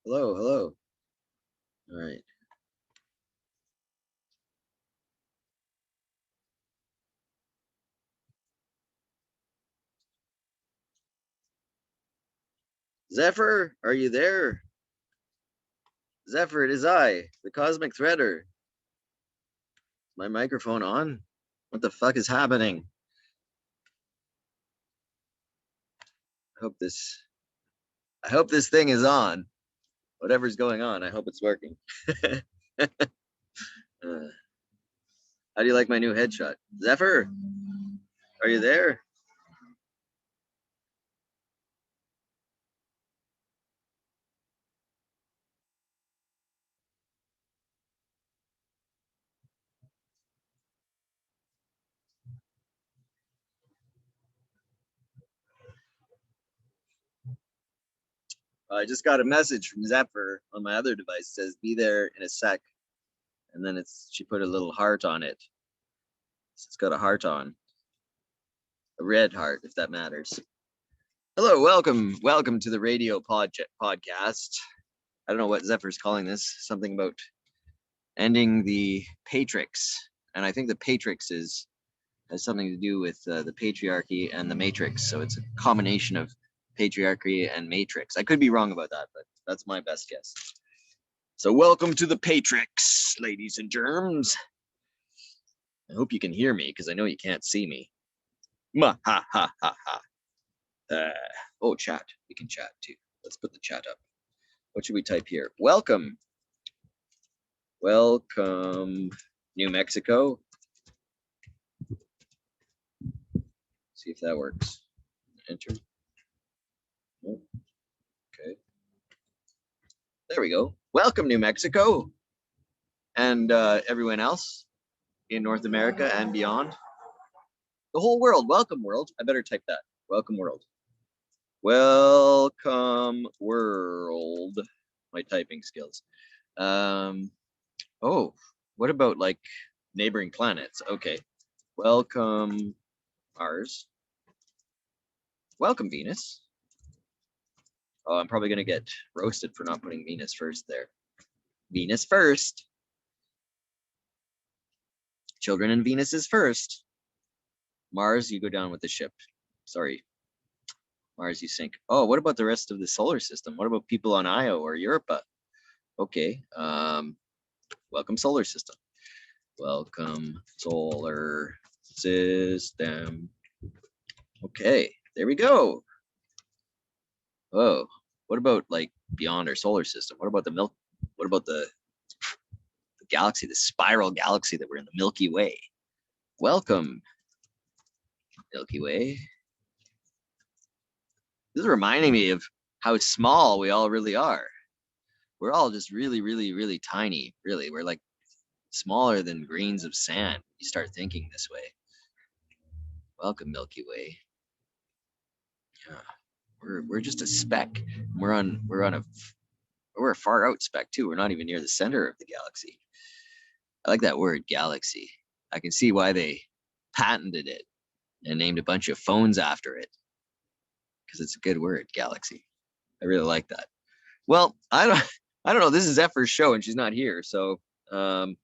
Hello, hello. All right. Zephyr, are you there? Zephyr, it is I, the Cosmic Threader. My microphone on? What the fuck is happening? I hope this thing is on. Whatever's going on, I hope it's working. How do you like my new headshot? Zephyr, are you there? I just got a message from Zephyr on my other device. It says be there in a sec. And then she put a little heart on it. So it's got a heart on. A red heart, if that matters. Hello, welcome to the radio podcast. I don't know what Zephyr's calling this. Something about ending the Patrix, and I think the Patrix has something to do with the patriarchy and the matrix. So it's a combination of patriarchy and matrix. I could be wrong about that, but that's my best guess. So welcome to the Patrix, ladies and germs. I hope you can hear me because I know you can't see me. Ha ha ha ha. Oh, chat. We can chat too. Let's put the chat up. What should we type here? Welcome. Welcome, New Mexico. See if that works. Enter. Oh, okay. There we go. Welcome, New Mexico. And everyone else in North America and beyond. The whole world. Welcome, world. I better type that. Welcome, world. Welcome, world. My typing skills. Oh, what about like neighboring planets? Okay. Welcome, Mars. Welcome, Venus. Oh, I'm probably going to get roasted for not putting Venus first there. Venus first. Children and Venus is first. Mars, you go down with the ship. Sorry. Mars, you sink. Oh, what about the rest of the solar system? What about people on Io or Europa? Okay. Welcome, solar system. Welcome, solar system. Okay, there we go. Oh, what about like beyond our solar system? What about the milk? What about the galaxy, the spiral galaxy that we're in, the Milky Way? Welcome, Milky Way. This is reminding me of how small we all really are. We're all just really, really, really tiny. Really, we're like smaller than grains of sand. You start thinking this way. Welcome, Milky Way. Yeah, we're just a speck. We're a far out speck too. We're not even near the center of the galaxy. I like that word, galaxy. I can see why they patented it and named a bunch of phones after it, because it's a good word, galaxy. I really like that. Well, I don't know. This is Zephyr's show and she's not here, so I'll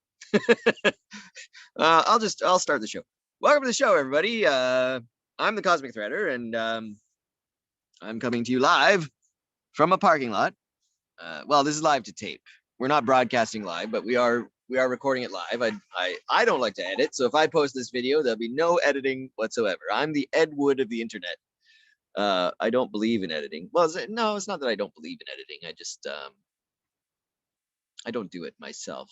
start the show. Welcome to the show, everybody. I'm the Cosmic Threader, and I'm coming to you live from a parking lot. Well, this is live to tape. We're not broadcasting live, but we are recording it live. I don't like to edit, so if I post this video, there'll be no editing whatsoever. I'm the Ed Wood of the internet. I don't believe in editing. Well, no, it's not that I don't believe in editing. I just I don't do it myself.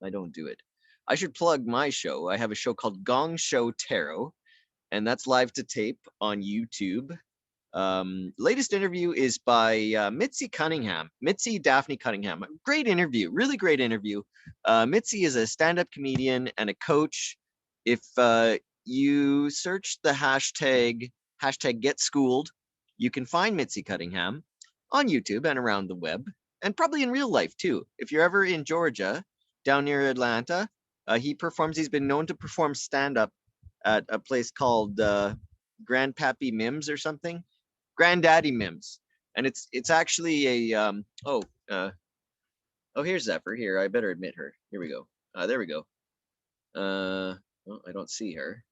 I don't do it. I should plug my show. I have a show called Gong Show Tarot, and that's live to tape on YouTube. Latest interview is by Mitzi Daphne Cunningham. Great interview, really great interview. Mitzi is a stand-up comedian and a coach. If you search the hashtag Get Schooled, you can find Mitzi Cunningham on YouTube and around the web, and probably in real life too. If you're ever in Georgia, down near Atlanta, he's been known to perform stand-up at a place called Grandpappy Mims or something. Granddaddy Mims. And it's actually a oh here's Zephyr. Here, I better admit her. Here we go. There we go. Well, I don't see her.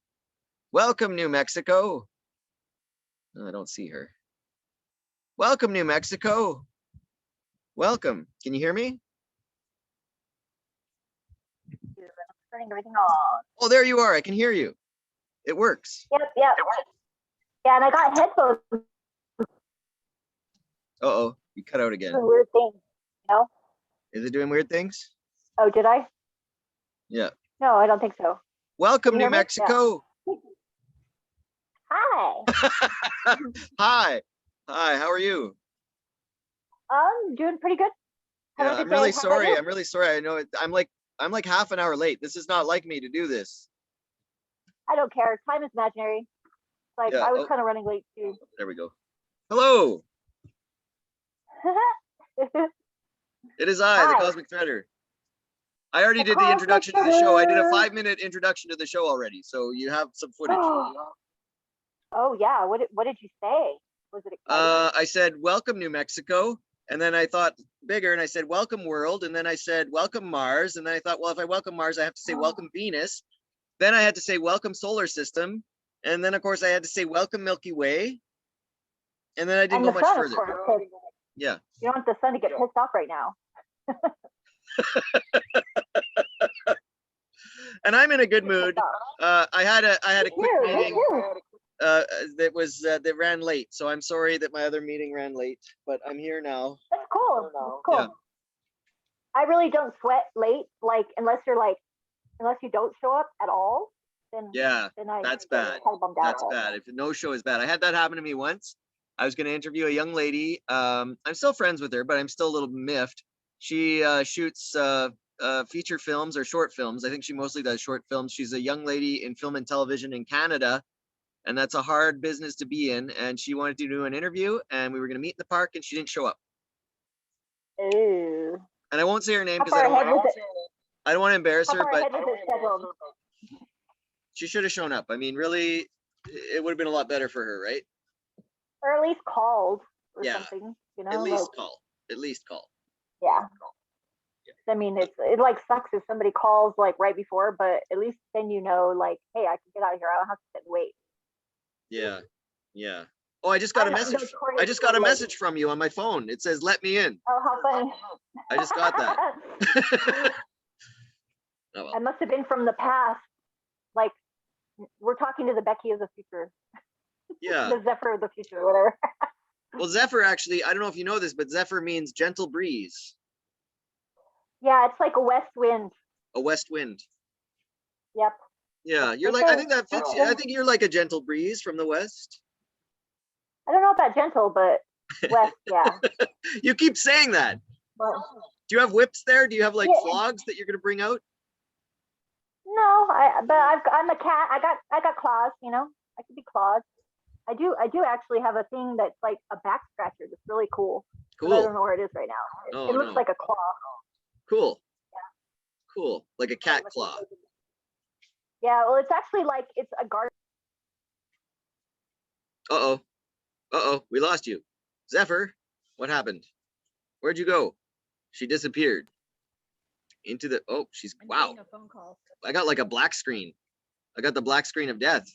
Welcome, New Mexico. No, I don't see her. Welcome, New Mexico. Welcome. Can you hear me? Turning everything on. Oh, there you are. I can hear you. It works. Yep. Yeah, and I got headphones. Uh-oh, you cut out again. Weird thing, you know? Is it doing weird things? Oh, did I? Yeah. No, I don't think so. Welcome, New me? Mexico. Yeah. Hi. Hi. Hi, how are you? Doing pretty good. Yeah, I'm really sorry. I'm really sorry. I know it, I'm like half an hour late. This is not like me to do this. I don't care. Time is imaginary. Like, Yeah. I was kind of running late too. There we go. Hello. It is I, the Cosmic Threader. I already did the introduction to the show. I did a 5-minute introduction to the show already, so you have some footage. Oh yeah. What did you say? Was it exciting? I said, welcome, New Mexico. And then I thought bigger and I said, welcome, world. And then I said, welcome, Mars. And then I thought, well, if I welcome Mars, I have to say, welcome, Venus. Then I had to say, welcome, solar system. And then, of course, I had to say, welcome, Milky Way. And then I didn't go much further. Yeah. You don't want the sun to get pissed off right now. And I'm in a good mood. I had a quick meeting that ran late, so I'm sorry that my other meeting ran late, but I'm here now. That's cool. That's cool. Yeah. I really don't sweat late, like unless you don't show up at all. Then that's bad. That's bad. If no show is bad. I had that happen to me once. I was going to interview a young lady. I'm still friends with her, but I'm still a little miffed. She shoots feature films or short films. I think she mostly does short films. She's a young lady in film and television in Canada, and that's a hard business to be in. And she wanted to do an interview, and we were going to meet in the park, and she didn't show up. Ooh. And I won't say her name because I don't want to embarrass her, but she should have shown up. I mean, really, it would have been a lot better for her, right? Or at least called or something, you know? At least call. At least call. Yeah. I mean, it like sucks if somebody calls like right before, but at least then you know, like, hey, I can get out of here. I don't have to sit and wait. Yeah. Yeah. Oh, I just got a message. I just got a message from you on my phone. It says, let me in. Oh, how funny. I just got that. Oh, well. I must have been from the past. Like, we're talking to the Becky of the future. Yeah. The Zephyr of the future, whatever. Well, Zephyr actually, I don't know if you know this, but Zephyr means gentle breeze. Yeah, it's like a west wind. A west wind. Yep. Yeah, you're like, I think that fits. I think you're like a gentle breeze from the west. I don't know about gentle, but west, yeah. You keep saying that. But, do you have whips there? Do you have like flogs that you're gonna bring out? No, I'm a cat. I got claws. You know, I could be claws. I do actually have a thing that's like a back scratcher. That's really cool. Cool. But I don't know where it is right now. It looks like a claw. Cool. Yeah. Cool. Like a cat claw. Yeah. Well, it's actually like it's a guard. Uh oh. We lost you, Zephyr. What happened? Where'd you go? She disappeared. Into the. Oh, she's wow. A phone call. I got like a black screen. I got the black screen of death.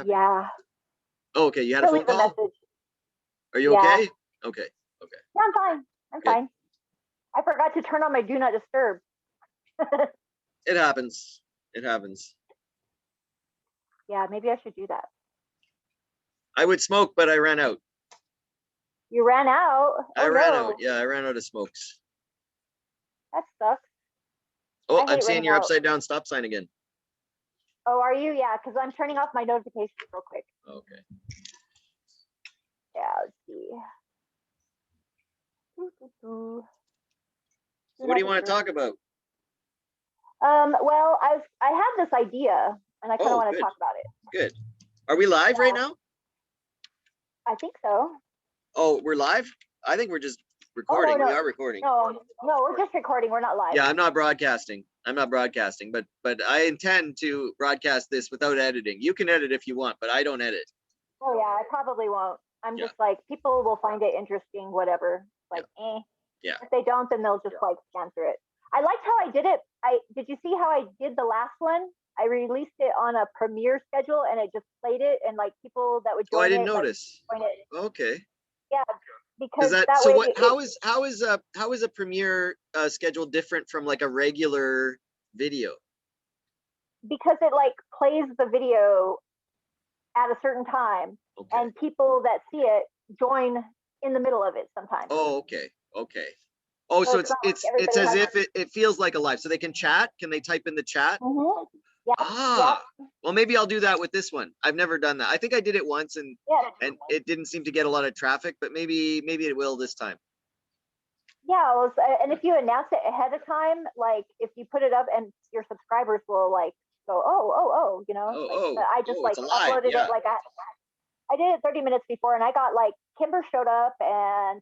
Yeah. Oh, okay, you had a phone call? Are you okay? Okay. Yeah, I'm fine. I'm fine. I forgot to turn on my do not disturb. It happens. It happens. Yeah, maybe I should do that. I would smoke, but I ran out. You ran out? I ran out. Yeah, I ran out of smokes. That sucks. Oh, I'm seeing your upside down stop sign again. Oh, are you? Yeah, because I'm turning off my notifications real quick. Okay. Yeah, let's see. So what do you want to talk about? Well, I have this idea, and I kind of want to talk about it. Good. Are we live right now? I think so. Oh, we're live? I think we're just recording. No. We are recording. No, we're just recording. We're not live. Yeah, I'm not broadcasting. But I intend to broadcast this without editing. You can edit if you want, but I don't edit. Oh yeah, I probably won't. I'm just like, people will find it interesting, whatever. Like, Yeah. If they don't, then they'll just like scan through it. I liked how I did it. Did you see how I did the last one? I released it on a premiere schedule, and it just played it, and like people that would join I didn't notice. Like, join it. Okay. Yeah, because that so way what? How is a premiere schedule different from like a regular video? Because it like plays the video at a certain time, and people that see it join in the middle of it sometimes. Oh, okay. Oh, so it's as if it feels like a live. So they can chat. Can they type in the chat? Yeah. Well, maybe I'll do that with this one. I've never done that. I think I did it once, and it didn't seem to get a lot of traffic, but maybe it will this time. Yeah, and if you announce it ahead of time, like if you put it up, and your subscribers will like go, I just like uploaded it. Like I did it 30 minutes before, and I got like Kimber showed up, and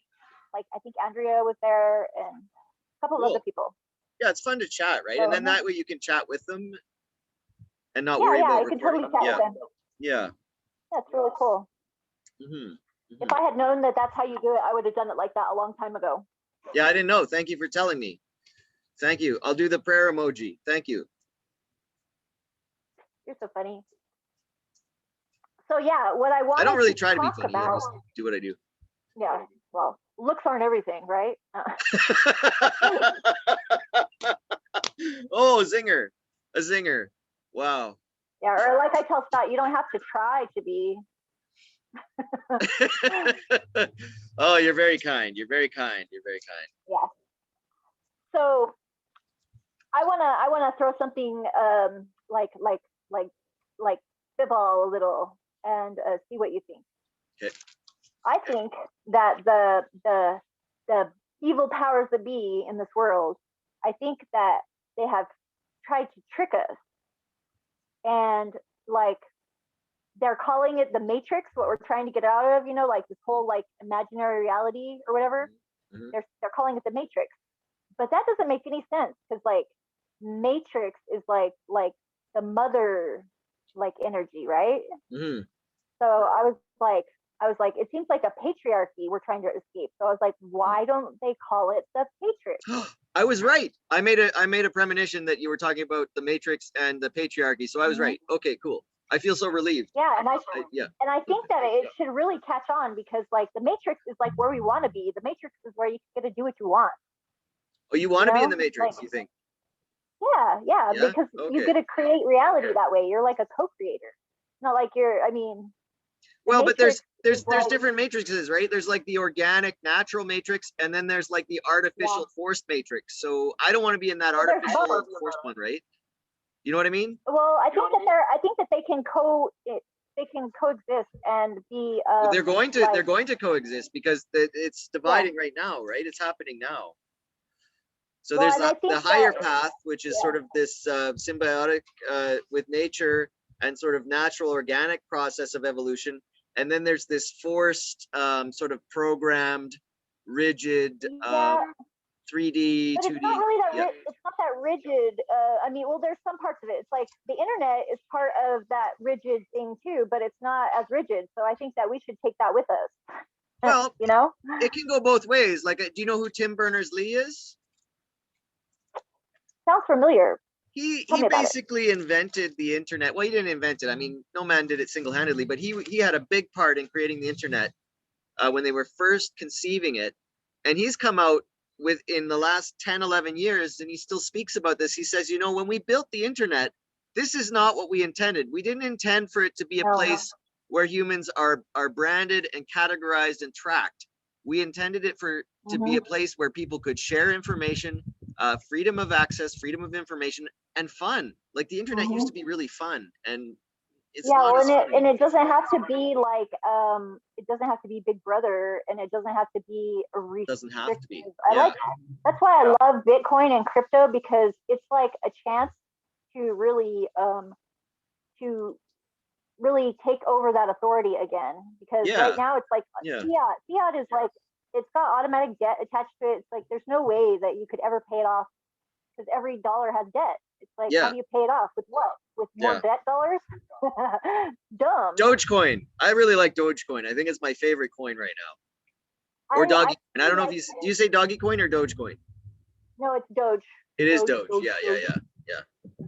like I think Andrea was there, and a couple of other people. Yeah, it's fun to chat, right? And then that way you can chat with them and not worry about recording. Can totally chat with them. Yeah. That's really cool. If I had known that that's how you do it, I would have done it like that a long time ago. Yeah, I didn't know. Thank you for telling me. Thank you. I'll do the prayer emoji. Thank you. You're so funny. So yeah, what I want. I don't really try to be funny. I just do what I do. Yeah. Well, looks aren't everything, right? Oh, zinger. A zinger. Wow. Yeah, or like I tell Scott, you don't have to try to be. Oh, you're very kind. You're very kind. Yeah. So I wanna throw something like spitball a little and see what you think. Okay. I think that the evil powers that be in this world, I think that they have tried to trick us, and like they're calling it the Matrix, what we're trying to get out of, like this whole like imaginary reality or whatever. They're calling it the Matrix, but that doesn't make any sense, because like Matrix is like the mother like energy, right? So I was like, it seems like a patriarchy we're trying to escape. So I was like, why don't they call it the Patrix? I was right. I made a premonition that you were talking about the Matrix and the patriarchy. So I was right. Okay, cool. I feel so relieved. Yeah, and I think that it should really catch on, because like the Matrix is like where we want to be. The Matrix is where you get to do what you want. Oh, you want to be in the Matrix, like, you think? Yeah, because you get to create reality that way. You're like a co-creator. Not like well, but there's different matrices, right? There's like the organic, natural matrix, and then there's like the artificial forced matrix. So I don't want to be in that artificial forced one, right? You know what I mean? Well, I think that they can coexist and be. They're going to coexist, because it's dividing right now, right? It's happening now. So there's the higher path, which is sort of this symbiotic with nature and sort of natural organic process of evolution. And then there's this forced, sort of programmed, rigid, 3D, but 2D. It's not really that it's not that rigid. Well, there's some parts of it. It's like the internet is part of that rigid thing too, but it's not as rigid. So I think that we should take that with us. Well, it can go both ways. Like, do you know who Tim Berners-Lee is? Sounds familiar. He basically invented the internet. Well, he didn't invent it. I mean, no man did it single-handedly, but he had a big part in creating the internet when they were first conceiving it. And he's come out in the last 10, 11 years, and he still speaks about this. He says, when we built the internet, this is not what we intended. We didn't intend for it to be a place where humans are branded and categorized and tracked. We intended it to be a place where people could share information, freedom of access, freedom of information, and fun. Like the internet used to be really fun, and it's and it doesn't have to be like it doesn't have to be Big Brother, and it doesn't have to be doesn't have to be. That's why I love Bitcoin and crypto, because it's like a chance to really take over that authority again. Because right now it's like fiat is like, it's got automatic debt attached to it. It's like there's no way that you could ever pay it off, because every dollar has debt. It's like, how do you pay it off? With what? with more bet dollars. Dumb. Dogecoin. I really like Dogecoin. I think it's my favorite coin right now. Or Doggy. And I don't know if do you say Dogecoin or Dogecoin? No, it's Doge. It is Doge. Yeah.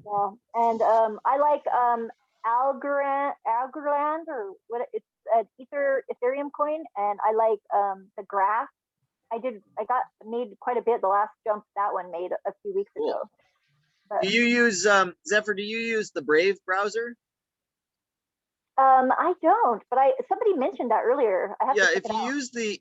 Yeah, and I like Algorand, or what, it's an Ethereum coin, and I like the Graph. I got made quite a bit the last jump that one made a few weeks ago. But, do you use Zephyr? Do you use the Brave browser? I don't, but somebody mentioned that earlier. I have to check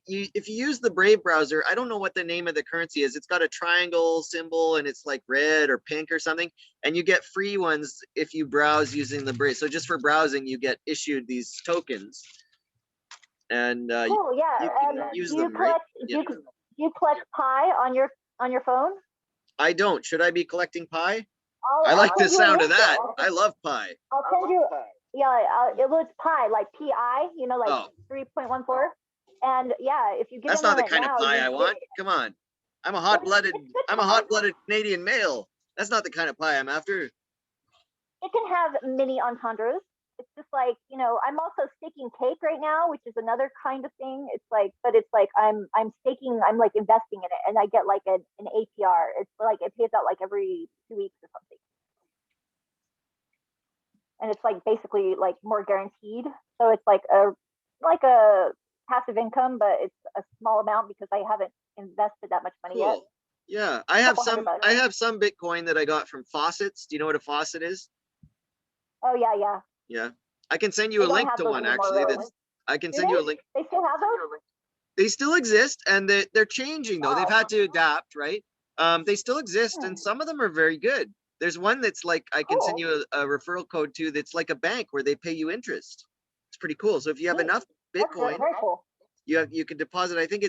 if you use the Brave browser, I don't know what the name of the currency is. It's got a triangle symbol and it's like red or pink or something, and you get free ones if you browse using the Brave. So just for browsing, you get issued these tokens, and cool, yeah. you can use them. Do you collect Pi on your phone? I don't. Should I be collecting Pi? I like the sound of that. I love Pi. I'll send you. Yeah, it's Pi, like PI, like 3.14. And yeah, if you get that's not the kind of Pi I want. Come on, I'm a hot-blooded Canadian male. That's not the kind of Pi I'm after. It can have mini entendres. It's just like, I'm also staking cake right now, which is another kind of thing. It's like, but it's like I'm staking, I'm like investing in it, and I get like an APR. It's like it pays out like every 2 weeks or something. And it's like basically like more guaranteed. So it's like a passive income, but it's a small amount because I haven't invested that much money yet. Yeah, I have some Bitcoin that I got from faucets. Do you know what a faucet is? Oh yeah. Yeah, I can send you a link to one actually. I can send you a link. They still have those? They still exist, and they're changing though. They've had to adapt, right? They still exist, and some of them are very good. There's one that's like, I can send you a referral code to, that's like a bank where they pay you interest. It's pretty cool. So if you have enough Bitcoin, you can deposit. I think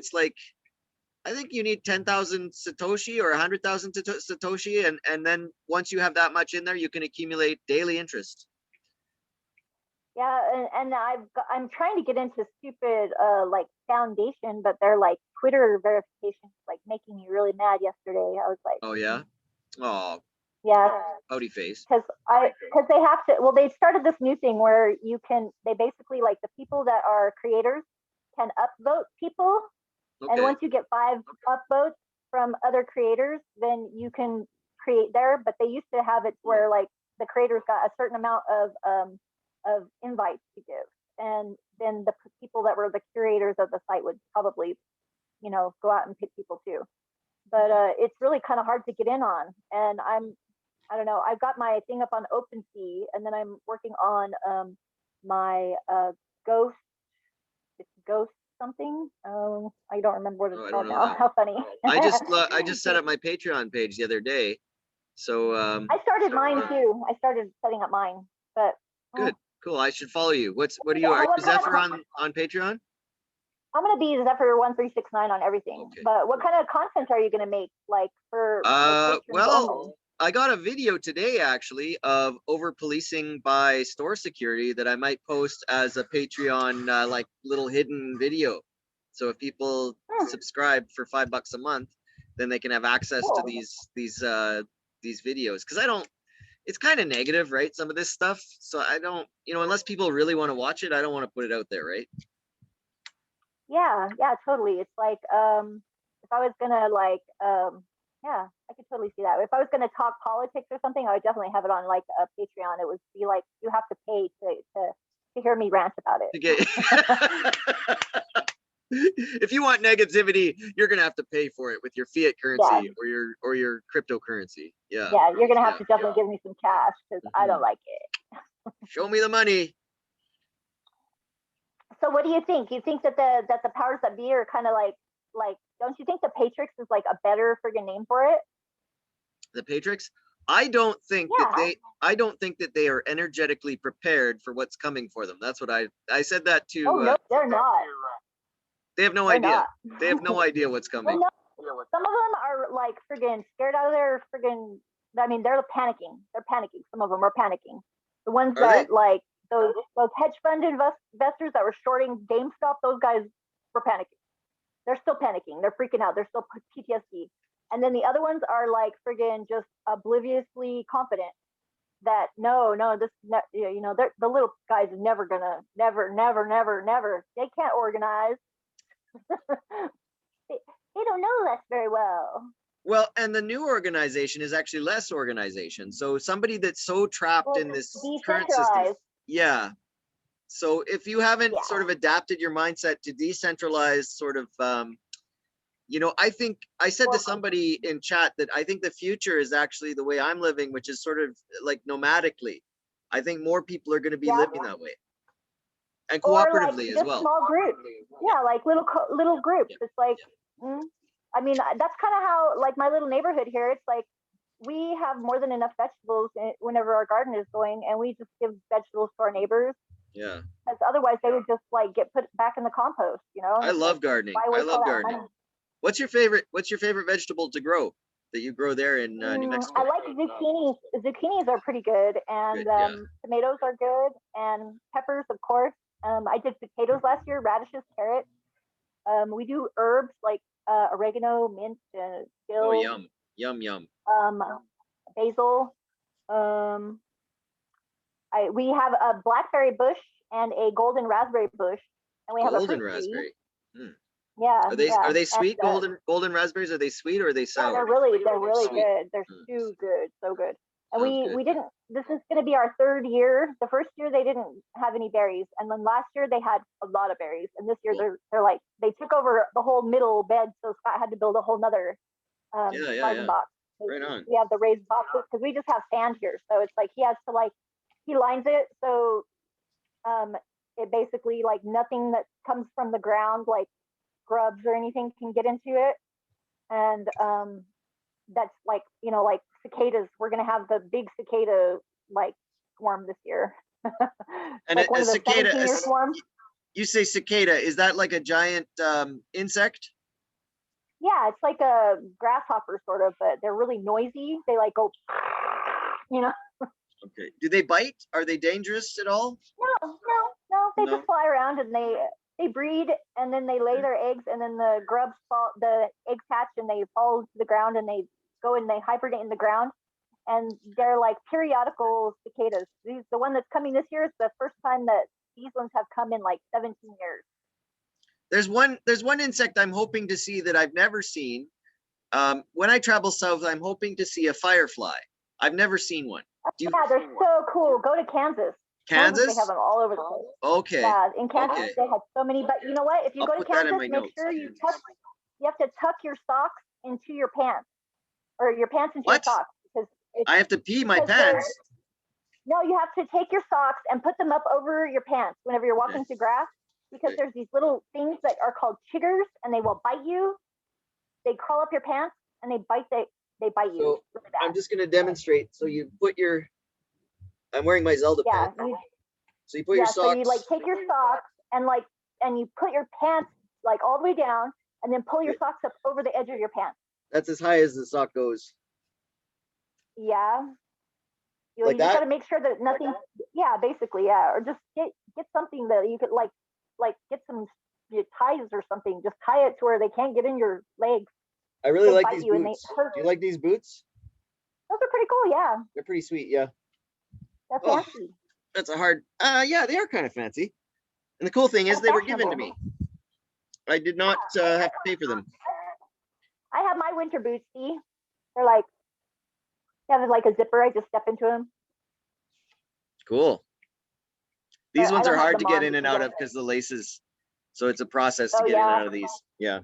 you need 10,000 Satoshi or 100,000 Satoshi. And then once you have that much in there, you can accumulate daily interest. Yeah, and I'm trying to get into stupid like foundation, but they're like Twitter verifications, like making me really mad yesterday. I was like, oh yeah, oh yeah, pouty face. Because they have to. Well, they started this new thing where they basically, like, the people that are creators can upvote people, and once you get 5 upvotes from other creators, then you can create there. But they used to have it where like the creators got a certain amount of invites to give, and then the people that were the curators of the site would probably, go out and pick people too. But it's really kind of hard to get in on, and I don't know. I've got my thing up on OpenSea, and then I'm working on my Ghost. It's Ghost something. Oh, I don't remember what it's called now. How funny! I just set up my Patreon page the other day, so I started mine too. I started setting up mine, but good, cool. I should follow you. What are you? Are you Zephyr on Patreon? I'm gonna be Zephyr 1369 on everything. But what kind of content are you gonna make, like for? Well, I got a video today actually of over policing by store security that I might post as a Patreon like little hidden video. So if people subscribe for $5 a month, then they can have access to these videos. Because it's kind of negative, right? Some of this stuff. So I don't, unless people really want to watch it, I don't want to put it out there, right? Yeah, totally. It's like if I was gonna like yeah, I could totally see that. If I was going to talk politics or something, I would definitely have it on like a Patreon. It would be like, you have to pay to hear me rant about it. If you want negativity, you're going to have to pay for it with your fiat currency or your cryptocurrency. Yeah. Yeah, you're going to have to definitely give me some cash because I don't like it. Show me the money. So what do you think? You think that the powers that be are kind of like, don't you think the Patrix is like a better friggin' name for it? The Patrix? I don't think that they are energetically prepared for what's coming for them. That's what I said that to. Oh no, they're not. They have no idea. They have no idea what's coming. Well, no, some of them are like friggin' scared out of their friggin'. I mean, they're panicking. They're panicking. Some of them are panicking. The ones that like those hedge fund investors that were shorting GameStop, those guys were panicking. They're still panicking. They're freaking out. They're still PTSD. And then the other ones are like friggin' just obliviously confident. that you know, the little guys are never gonna, never, they can't organize. They don't know us very well. Well, and the new organization is actually less organization. So somebody that's so trapped in this current system. Yeah. So if you haven't sort of adapted your mindset to decentralized sort of, you know, I think I said to somebody in chat that I think the future is actually the way I'm living, which is sort of like nomadically. I think more people are going to be living that way. And cooperatively as well. Small groups. Yeah, like little groups. It's like, I mean, that's kind of how, like, my little neighborhood here, it's like we have more than enough vegetables whenever our garden is going, and we just give vegetables to our neighbors. Yeah. Because otherwise they would just like get put back in the compost, you know? I love gardening. I love gardening. What's your favorite vegetable to grow that you grow there in New Mexico? I like zucchinis. Zucchinis are pretty good, and tomatoes are good, and peppers, of course. I did potatoes last year, radishes, carrots. We do herbs like oregano, mint, dill. Oh, yum, yum, yum. Basil. We have a blackberry bush and a golden raspberry bush, and we have golden a fruit raspberry. tree. Yeah. Are they sweet? Golden raspberries? Are they sweet or are they sour? They're really good. They're too good, so good. And we didn't. This is going to be our third year. The first year they didn't have any berries, and then last year they had a lot of berries. And this year they're like, they took over the whole middle bed, so Scott had to build a whole nother garden box. Right on. We have the raised boxes because we just have sand here, so it's like he has to he lines it so it basically like nothing that comes from the ground like grubs or anything can get into it. And that's like, you know, like cicadas, we're gonna have the big cicada like swarm this year. And like a cicada, swarm. You say cicada, is that like a giant insect? Yeah, it's like a grasshopper sort of, but they're really noisy. They like go, you know. Okay. Do they bite? Are they dangerous at all? No. They just fly around and they breed, and then they lay their eggs, and then the grubs the eggs hatch, and they fall to the ground, and they go and they hibernate in the ground. And they're like periodical cicadas. The one that's coming this year is the first time that these ones have come in like 17 years. There's one insect I'm hoping to see that I've never seen. When I travel south, I'm hoping to see a firefly. I've never seen one. Yeah, they're so cool. Go to Kansas. Kansas? They have them all over the place. Okay. Yeah, in Kansas they have so many. But you know what? If you go to Kansas, make sure you have to tuck your socks into your pants, or your pants into your socks, because I have to pee my pants. No, you have to take your socks and put them up over your pants whenever you're walking through grass, because there's these little things that are called chiggers, and they will bite you. They crawl up your pants and they bite you. So really bad. I'm just going to demonstrate. So you put your, I'm wearing my Zelda pants. So you put your socks. So you like take your socks and you put your pants like all the way down, and then pull your socks up over the edge of your pants. That's as high as the sock goes. Yeah. You just got to make sure that nothing. Basically, or just get something that you could like get some ties or something. Just tie it to where they can't get in your legs. I really like these boots. Do you like these boots? Those are pretty cool. Yeah. They're pretty sweet. Yeah. That's fancy. That's a hard. Yeah, they are kind of fancy. And the cool thing is they were given to me. I did not have to pay for them. I have my winter boots. See, they're like, they have like a zipper. I just step into them. Cool. These ones are hard to get in and out of because the laces. So it's a process to get in and out of these. Yeah.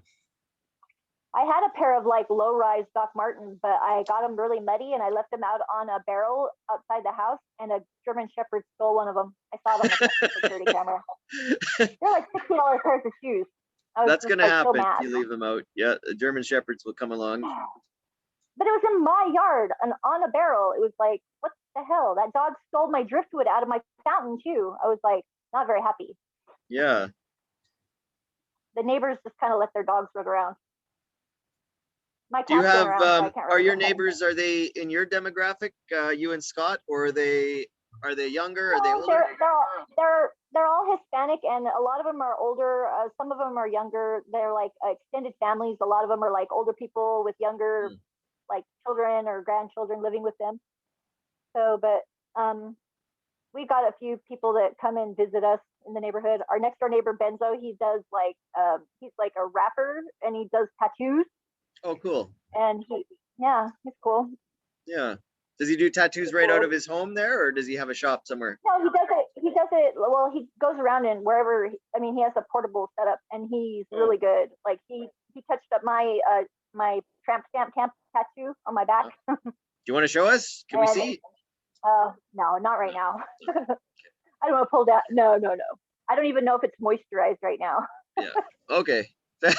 I had a pair of like low-rise Doc Martens, but I got them really muddy and I left them out on a barrel outside the house, and a German Shepherd stole one of them. I saw them on the security camera. They're like $60 pairs of shoes. That's going to happen if you leave them out. Yeah, the German Shepherds will come along. But it was in my yard and on a barrel. It was like, what the hell? That dog stole my driftwood out of my fountain too. I was like, not very happy. Yeah. The neighbors just kind of let their dogs run around. Do you have, are your neighbors, are they in your demographic, you and Scott, or are they younger? Are they older? They're all Hispanic, and a lot of them are older. Some of them are younger. They're like extended families. A lot of them are like older people with younger like children or grandchildren living with them. So, but We got a few people that come and visit us in the neighborhood. Our next door neighbor Benzo, he does like he's like a rapper and he does tattoos. Oh, cool. And he's cool. Yeah. Does he do tattoos right out of his home there, or does he have a shop somewhere? No, he does it. He does it. Well, he goes around and wherever. I mean, he has a portable setup, and he's really good. Like he touched up my my tramp stamp camp tattoo on my back. Do you want to show us? Can we see? No, not right now. I don't want to pull that. No. I don't even know if it's moisturized right now. Yeah. Okay. Yeah.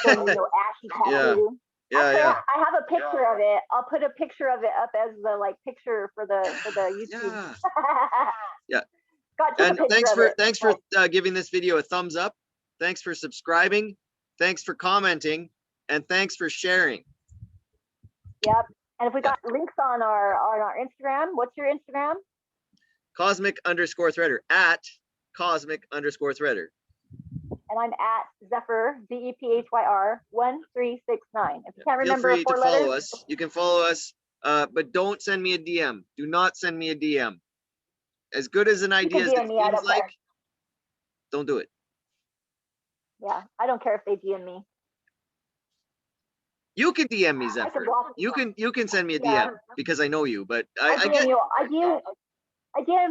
Yeah. I have a picture of it. I'll put a picture of it up as the like picture for the YouTube. Yeah. And thanks for giving this video a thumbs up. Thanks for subscribing. Thanks for commenting, and thanks for sharing. Yep. And if we got links on our Instagram, what's your Instagram? Cosmic_threader at Cosmic_threader. And I'm at Zephyr, ZEPHYR 1369. If you can't remember, feel free to follow us. You can follow us, but don't send me a DM. Do not send me a DM. As good as an idea as it seems like, don't do it. Yeah, I don't care if they DM me. You can DM me, Zephyr. You can send me a DM because I know you, but I DM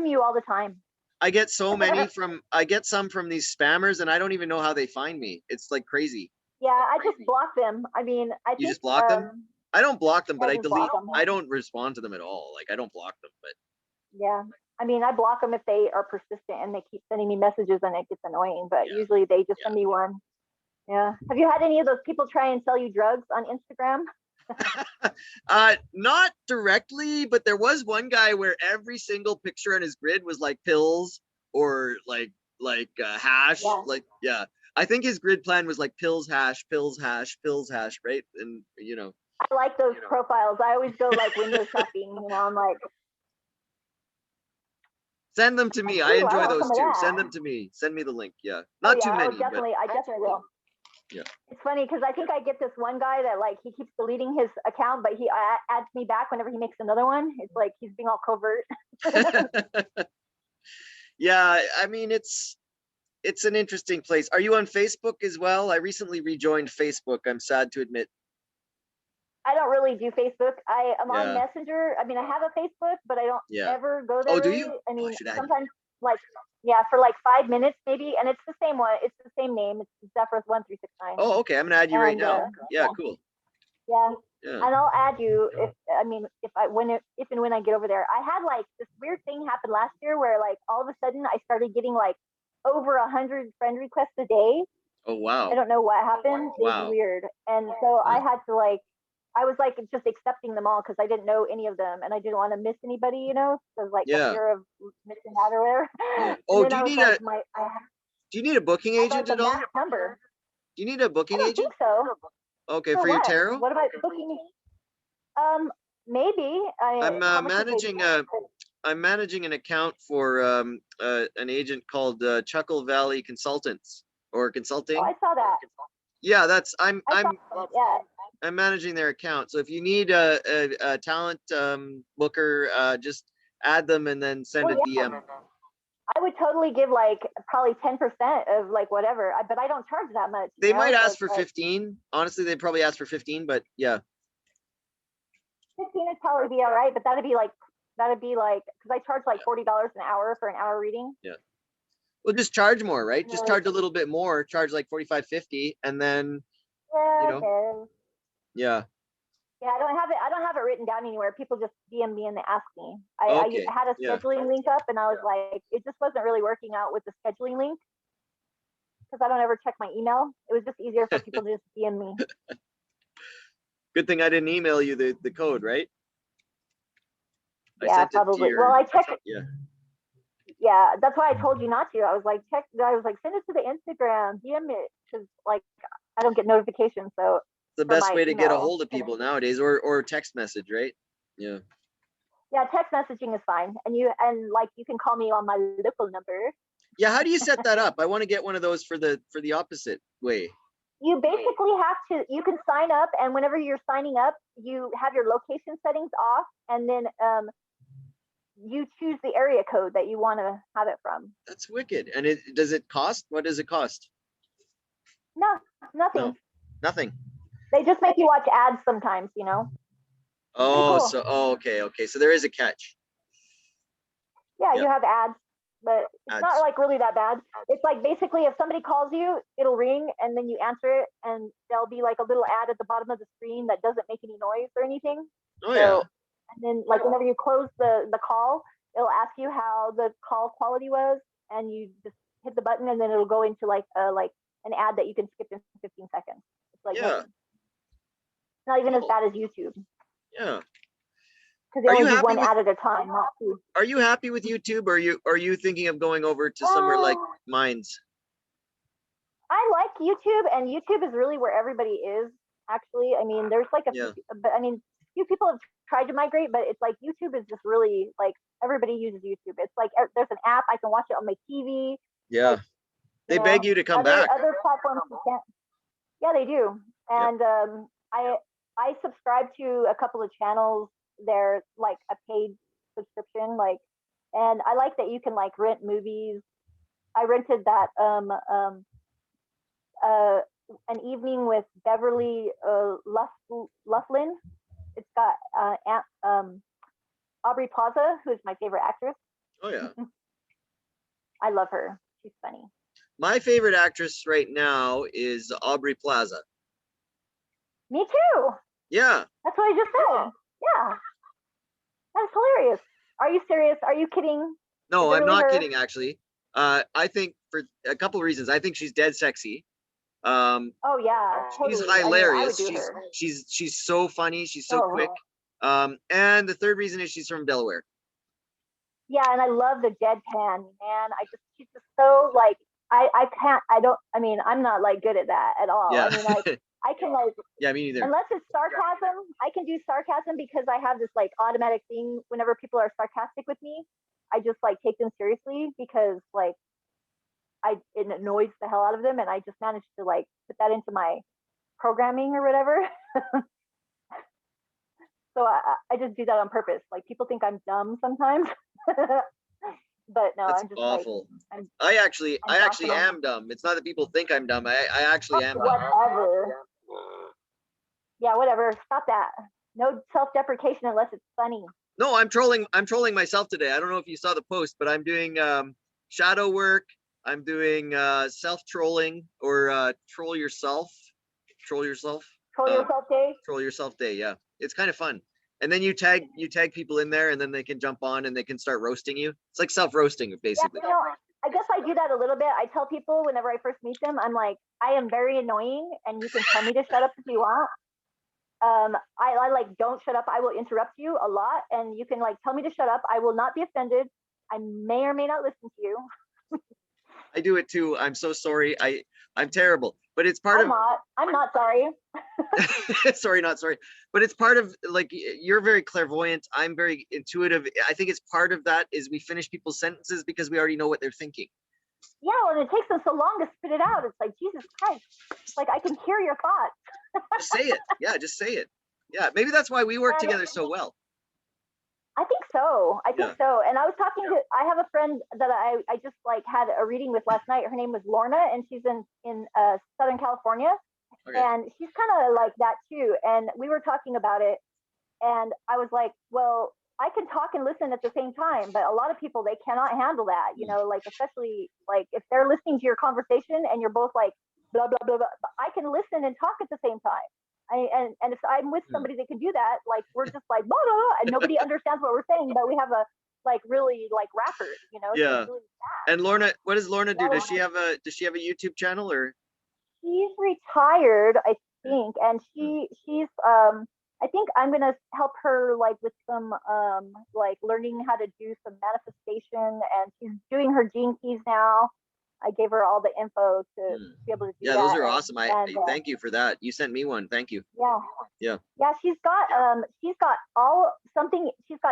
you all the time. I get so many I get some from these spammers, and I don't even know how they find me. It's like crazy. Yeah, I just block them. I mean, you just block them? I don't block them, but I delete them. I don't respond to them at all. Like I don't block them, but yeah. I mean, I block them if they are persistent and they keep sending me messages and it gets annoying, but usually they just send me one. Yeah. Have you had any of those people try and sell you drugs on Instagram? Not directly, but there was one guy where every single picture on his grid was like pills or like hash. I think his grid plan was like pills, hash, right? And I like those profiles. I always go like window shopping. I'm like, send them to me. I enjoy those too. Send them to me. Send me the link. Yeah, not too many. I definitely will. Yeah. It's funny because I think I get this one guy that like he keeps deleting his account, but he adds me back whenever he makes another one. It's like he's being all covert. Yeah, I mean it's an interesting place. Are you on Facebook as well? I recently rejoined Facebook. I'm sad to admit. I don't really do Facebook. I am on Messenger. I mean, I have a Facebook, but I don't ever go there. Oh, do you? I mean, sometimes for like 5 minutes maybe, and it's the same one. It's the same name. It's Zephyr 1369. Oh, okay. I'm gonna add you right now. Yeah, cool. Yeah. And I'll add you if and when I get over there. I had like this weird thing happen last year where like all of a sudden I started getting like over 100 friend requests a day. Oh wow. I don't know what happened. It was weird. And so I had to I was like just accepting them all because I didn't know any of them and I didn't want to miss anybody, so like the fear of missing out or whatever. Yeah. Oh, do you need a booking agent at all? Number. Do you need a booking agent? I think so. Okay, for your tarot? What about booking? Maybe. I'm managing an account for an agent called Chuckle Valley Consultants or Consulting. Oh, I saw that. Yeah, I'm managing their account. So if you need a talent booker, just add them and then send a DM. I would totally give like probably 10% of like whatever, but I don't charge that much. They might ask for 15. Honestly, they'd probably ask for 15, but yeah. 15 would probably be all right, but that'd be like because I charge like $40 an hour for an hour reading. Yeah. Well, just charge more, right? Just charge a little bit more. Charge like $45, $50, and then Yeah. Yeah, I don't have it written down anywhere. People just DM me and they ask me. I had a scheduling link up and I was like, it just wasn't really working out with the scheduling link because I don't ever check my email. It was just easier for people to just DM me. Good thing I didn't email you the code, right? Yeah, probably. Well, I checked. Yeah, that's why I told you not to. I was like, send it to the Instagram, DM it, because like I don't get notifications. So the best way to get a hold of people nowadays, or text message, right? Yeah. Yeah, text messaging is fine, and you can call me on my local number. Yeah, how do you set that up? I want to get one of those for the opposite way. You basically have to. You can sign up, and whenever you're signing up, you have your location settings off, and then you choose the area code that you want to have it from. That's wicked. And does it cost? What does it cost? No, nothing. No, nothing. They just make you watch ads sometimes, you know. Oh, cool. so okay. So there is a catch. Yeah, Yeah. you have ads, but it's Ads. not like really that bad. It's like basically if somebody calls you, it'll ring and then you answer it and there'll be like a little ad at the bottom of the screen that doesn't make any noise or anything. Oh yeah. And then like whenever you close the call, it'll ask you how the call quality was, and you just hit the button and then it'll go into like an ad that you can skip in 15 seconds. It's like Yeah. not even as Cool. bad as YouTube. Yeah. Because they only do one ad at a time, not two. Are you happy with YouTube, or are you thinking of going over to somewhere like Minds? I like YouTube, and YouTube is really where everybody is. Actually, I mean, there's like but I mean, few people have tried to migrate, but it's like YouTube is just really like everybody uses YouTube. It's like there's an app I can watch it on my TV. Yeah, like, they beg you to come back. Other platforms you can't. Yeah, they do, and I subscribe to a couple of channels. They're like a paid subscription, like, and I like that you can like rent movies. I rented that an evening with Beverly Loughlin. It's got Aubrey Plaza, who's my favorite actress. Oh yeah. I love her. She's funny. My favorite actress right now is Aubrey Plaza. Me too. Yeah. That's what I just said. Yeah. That's hilarious. Are you serious? Are you kidding? No, I'm not kidding, actually. I think for a couple of reasons. I think she's dead sexy. Oh yeah, totally. She's hilarious. I mean, she's so funny. She's so quick. And the third reason is she's from Delaware. Yeah, and I love the deadpan, man. She's just so like I mean, I'm not like good at that at all. Yeah. I mean, like I can like yeah, me neither. Unless it's sarcasm, I can do sarcasm because I have this like automatic thing. Whenever people are sarcastic with me, I just like take them seriously because like it annoys the hell out of them, and I just managed to like put that into my programming or whatever. So I just do that on purpose. Like people think I'm dumb sometimes, but no, That's I'm just awful. Like, I actually am dumb. It's not that people think I'm dumb. I actually am dumb. Whatever. Yeah, whatever. Stop that. No self-deprecation unless it's funny. No, I'm trolling myself today. I don't know if you saw the post, but I'm doing shadow work. I'm doing self-trolling or troll yourself. Troll yourself. Troll yourself day. Troll yourself day, yeah. It's kind of fun. And then you tag people in there, and then they can jump on and they can start roasting you. It's like self-roasting, basically. Yeah, I guess I do that a little bit. I tell people whenever I first meet them, I'm like, I am very annoying, and you can tell me to shut up if you want. I like don't shut up. I will interrupt you a lot, and you can like tell me to shut up. I will not be offended. I may or may not listen to you. I do it too. I'm so sorry. I'm terrible, but it's part of. I'm not sorry. Sorry, not sorry. But it's part of like you're very clairvoyant. I'm very intuitive. I think it's part of that is we finish people's sentences because we already know what they're thinking. Yeah, well, and it takes them so long to spit it out. It's like Jesus Christ. It's like I can hear your thoughts. Just say it. Yeah, just say it. Yeah, maybe that's why we work together so well. I think so. I And I was talking to, I have a friend that I just like had a reading with last night. Her name was Lorna, and she's in Southern California. Okay. And she's kind of like that too. And we were talking about it, and I was like, well, I can talk and listen at the same time, but a lot of people, they cannot handle that, you know, like, especially like if they're listening to your conversation and you're both like, blah, blah, blah, blah. I can listen and talk at the same time. And if I'm with somebody that can do that, like we're just like blah, blah, blah, and nobody understands what we're saying, but we have a like really like rappers, you know. Yeah. Really and Lorna, what does Lorna do? Does she have a YouTube channel or? She's retired, I think, and she's I think I'm gonna help her like with some like learning how to do some manifestation, and she's doing her gene keys now. I gave her all the info to be able to do that. Yeah, those are awesome. I thank you for that. You sent me one. Thank you. Yeah. She's got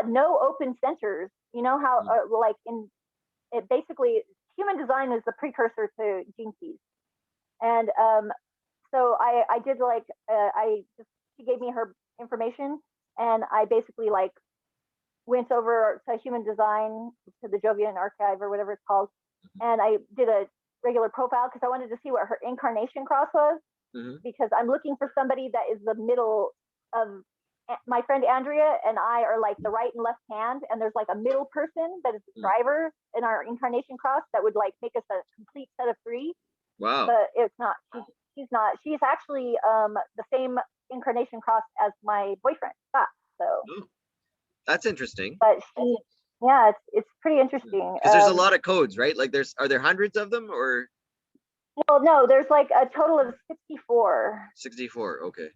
no open centers. You know how like in it basically human design is the precursor to gene keys, and so I did like she gave me her information, and I basically like went over to Human Design, to the Jovian Archive or whatever it's called, and I did a regular profile because I wanted to see what her incarnation cross was, because I'm looking for somebody that is the middle of my friend Andrea and I are like the right and left hand, and there's like a middle person that is the driver in our incarnation cross that would like make us a complete set of 3. Wow. But it's not. She's not. She's actually the same incarnation cross as my boyfriend, Scott. So that's interesting. But yeah, it's pretty interesting. Because there's a lot of codes, right? Like are there hundreds of them or? Well, no, there's like a total of 64. 64, okay.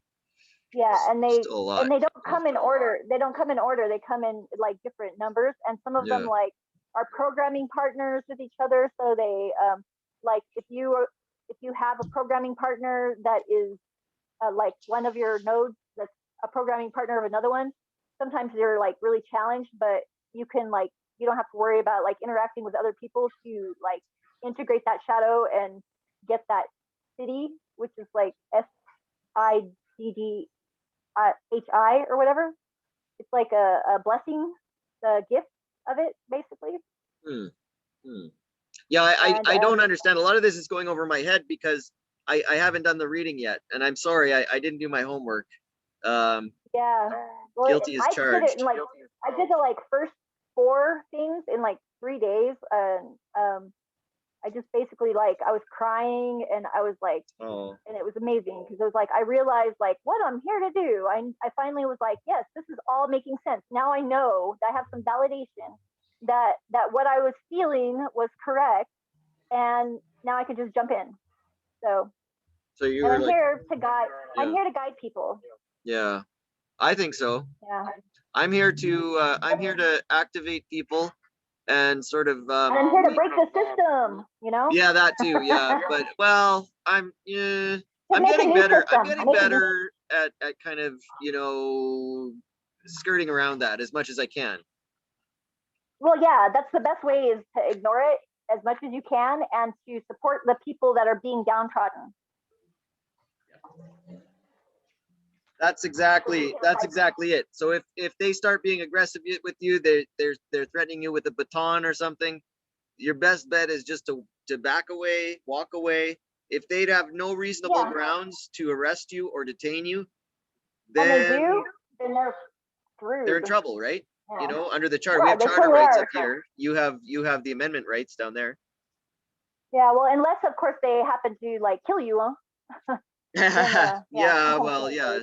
Yeah, and they don't come in order. They don't come in order. They come in like different numbers, and some of them like are programming partners with each other. So they like if you have a programming partner that is like one of your nodes that's a programming partner of another one, sometimes you're like really challenged, but you can like you don't have to worry about like interacting with other people to like integrate that shadow and get that city, which is like SIDDHI or whatever. It's like a blessing, the gift of it, basically. Yeah, I don't understand. A lot of this is going over my head because I haven't done the reading yet, and I'm sorry, I didn't do my homework. Yeah, well, guilty as charged. I did the like first 4 things in like 3 days, and I just basically like I was crying and I was like, and it was amazing because it was like I realized like what I'm here to do. I finally was like, yes, this is all making sense. Now I know that I have some validation that what I was feeling was correct, and now I can just jump in. So you're I'm here to guide. Yeah. I'm here to guide people. Yeah, I think so. Yeah. I'm here to activate people and sort of I'm here to break the system, you know. Yeah, that too. Yeah, but well, I'm getting better. I'm getting better at kind of skirting around that as much as I can. Well, yeah, that's the best way is to ignore it as much as you can and to support the people that are being downtrodden. That's exactly it. So if they start being aggressive with you, they're threatening you with a baton or something, your best bet is just to back away, walk away. If they'd have no reasonable grounds to arrest you or detain you, then then they're screwed. They're in trouble, right? Yeah. Under the charter, we have charter rights up here. You have the amendment rights down there. Yeah, well, unless of course they happen to like kill you, huh? Then, yeah, well, yeah.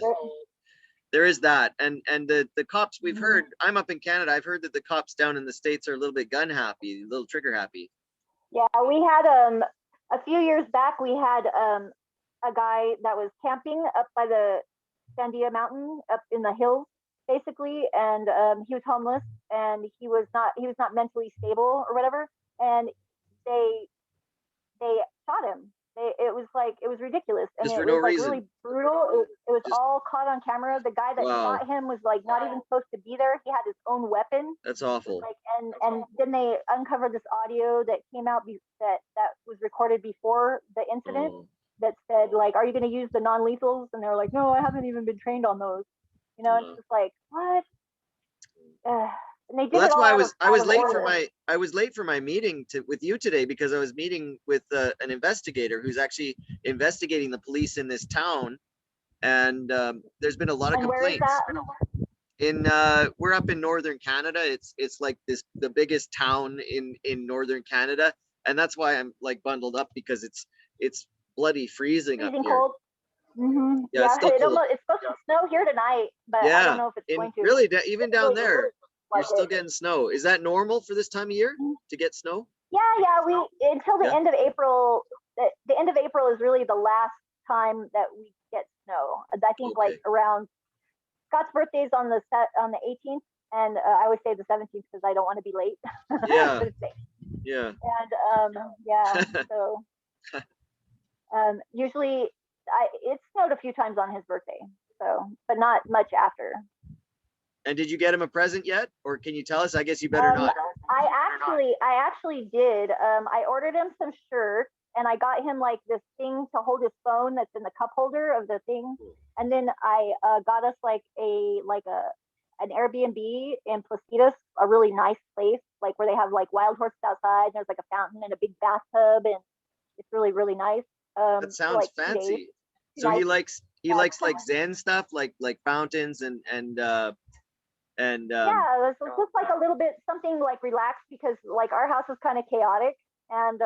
There is that, and the cops we've heard. I'm up in Canada. I've heard that the cops down in the States are a little bit gun happy, a little trigger happy. Yeah, we had a few years back. We had a guy that was camping up by the Sandia Mountain, up in the hills, basically, and he was homeless, and he was not mentally stable or whatever, and they shot him. It was ridiculous, and just it for was no like reason. really brutal. It was all caught on camera. The guy that shot him was like not even supposed to be there. He had his own weapon. That's awful. Like, and then they uncovered this audio that came out that was recorded before the incident that said like, "Are you going to use the non-lethals?" And they're like, "No, I haven't even been trained on those." It's just like what. And they did well, that's why I was late for my meeting with you today, because I was meeting with an investigator who's actually investigating the police in this town, and there's been a lot of complaints. Where is that? We're up in northern Canada. It's like the biggest town in northern Canada, and that's why I'm like bundled up, because it's bloody freezing up here. Cold. Mm-hmm. Yeah, it's still cold. It's supposed to snow here tonight, but I don't know if it's going to. Really, even down there. You're still getting snow. Is that normal for this time of year to get snow? Yeah. We until the end of April. The end of April is really the last time that we get snow. I think like around Scott's birthday is on the 18th, and I always say the 17th because I don't want to be late. Yeah. Yeah. And so usually it snowed a few times on his birthday, so but not much after. And did you get him a present yet, or can you tell us? I guess you better not. I actually did. I ordered him some shirts, and I got him like this thing to hold his phone that's in the cup holder of the thing, and then I got us like a an Airbnb in Placitas, a really nice place, like where they have like wild horses outside. And there's like a fountain and a big bathtub, and it's really really nice. That For sounds like 2 days. fancy. Two So he nights. likes like Zen stuff, like fountains and Yeah, it's just like a little bit something like relaxed, because like our house is kind of chaotic, and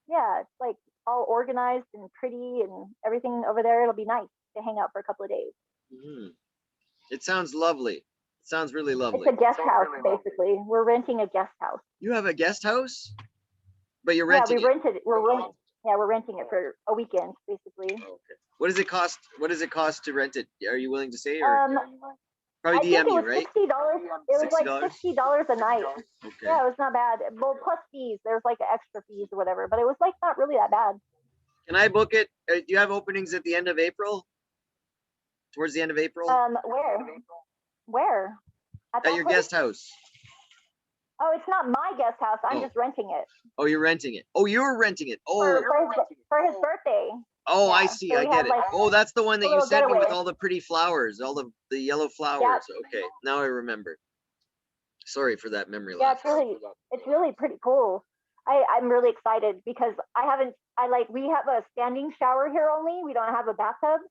yeah, it's like all organized and pretty and everything over there. It'll be nice to hang out for a couple of days. mhm. It sounds lovely. It sounds really It's lovely. a guest house, basically. We're renting a guest house. You have a guest house, but you're Yeah, renting we it. rented it. We're renting it for a weekend, basically. Okay. What does it cost? What does it cost to rent it? Are you willing to say, or I probably think DM it you, was right? $60. It was like $60? $60 a night. Okay. Yeah, it was not bad. Well, plus fees. There's like extra fees or whatever, but it was like not really that bad. Can I book it? Do you have openings at the end of April? Towards the end of April? Where? Where? At that your place? guest house. Oh, it's not my guest house. I'm Oh. just renting it Oh, you're renting it. Oh, you're renting it. Oh, for his birthday. oh, I Yeah, see. so I we get had, it. like, Oh, that's the one that a you little sent me with getaway. all the pretty flowers, all the yellow flowers. Okay, now I remember. Sorry for that memory Yeah, lapse. it's really pretty cool. I'm really excited because we have a standing shower here only. We don't have a bathtub,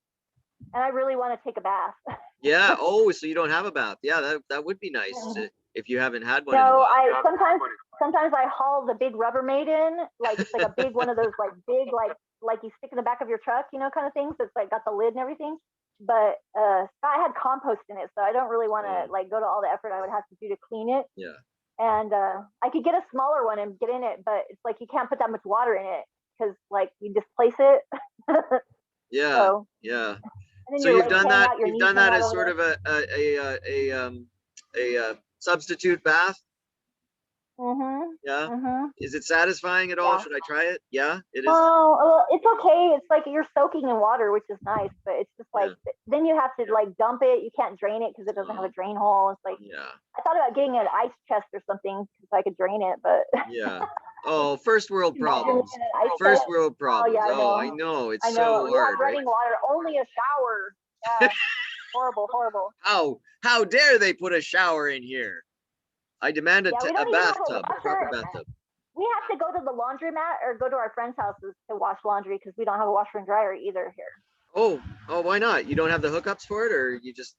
and I really want to take a bath. Yeah. Oh, so you don't have a bath? Yeah, that would be nice if you haven't had one in a No, while. I sometimes I haul the big Rubbermaid in, like it's like a big one of those like big like you stick in the back of your truck, kind of things. It's like got the lid and everything. But Scott had compost in it, so I don't really want to like go to all the effort I would have to do to clean it. Yeah. And I could get a smaller one and get in it, but it's like you can't put that much water in it because like you displace it. Yeah. So, Yeah. and then So your you've legs done hang that. out, your You've knees done hang that out as over sort there. of a substitute bath. Yeah. Mhm. Is it satisfying at all? Yeah. Should I try it? Yeah, it is. Oh, well, it's okay. It's like you're soaking in water, which is nice, but it's just like then you have to like dump it. You can't drain it because it doesn't have a drain hole. It's like Yeah. I thought about getting an ice chest or something so I could drain it, but Yeah. Oh, first world problems. Imagine an ice First chest. world problems. yeah, I Oh, know. I know. It's I know. so You hard, have right? running water, only a shower. Yeah. Horrible. How dare they put a shower in here? I demand Yeah, we a don't even have a bathtub, a proper washer. bathtub. We have to go to the laundromat or go to our friends' houses to wash laundry because we don't have a washer and dryer either here. Oh, why not? You don't have the hookups for it, or you just